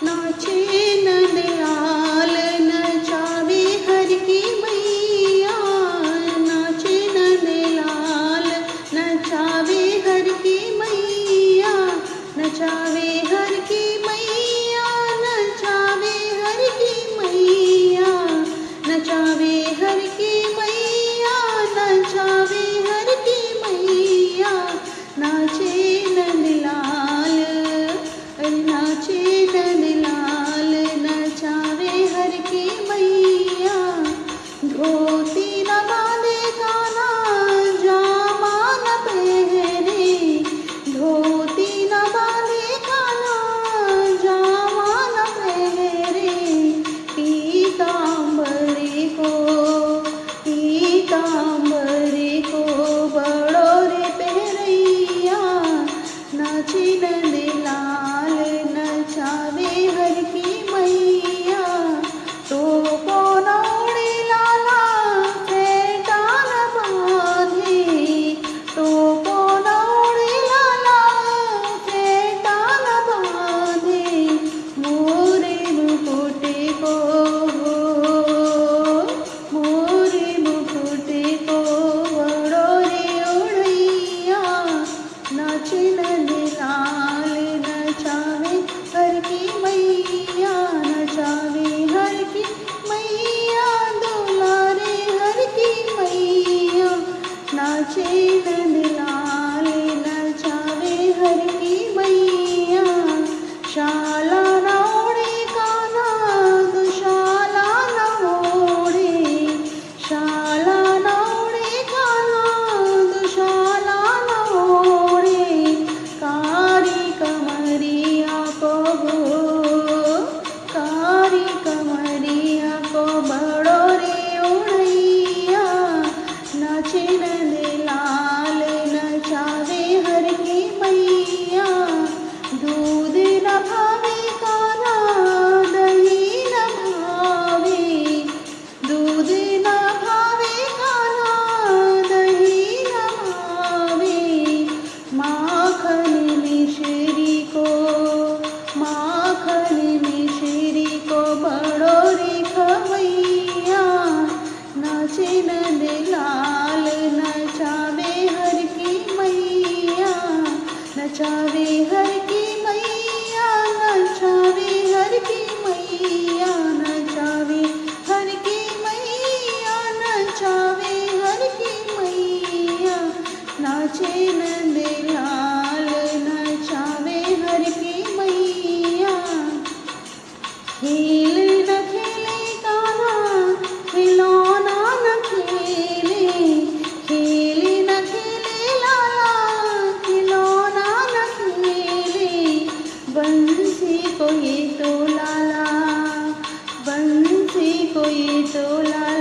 नाचे नंदलाल नचावे हर की मैया, नाचे नंदलाल नचावे हर की मैया, नचावे हर की मैया, नचावे हर की मैया, नचावे हर की मैया, नचावे हर की मैया, नाचे नंदलाल नाचे नंदलाल नचावे हर की मैया। धोती न बांधे कान्हा जामा न पहने, धोती न बांधे कान्हा जामा न पहने, पीताम्बरी को बड़ो रे पहरैया, नाचे नंदलाल नचावे हर की मैया। तो कौन ओढ़े लाला फेटा न बांधे, तो कौन ओढ़े लाला फेटा न बांधे, मोरे मुकुट को बड़ो रे ओढ़ैया, नाचे नंदलाल नचावे हर की मैया, नचावे हर की मैया, दुलारे हर की मैया, नाचे नंदलाल नचावे हर की मैया। शाला न ओढ़े कान्हा दुशाला न ओढ़े, शाला न ओढ़े कान्हा दुशाला न ओढ़े, कारी कमरिया को बड़ो रे ओढ़ैया, नाचे नंदलाल नचावे हर की मैया। दूध न भावे कान्हा दही न भावे, दूध न भावे कान्हा दही न भावे, माखन मिश्री को बड़ो रे खवैया, नाचे नंदलाल नचावे हर की मैया, नचावे हर की मैया, नचावे हर की मैया, नचावे हर की मैया, नचावे हर की मैया, नाचे नंदलाल नचावे हर की मैया। खेल न खेले कान्हा खिलौना न खेले, खेल न खेले लाला खिलौना न खेले, बंसी को ये तो लाला, बंसी को ये तो लाला,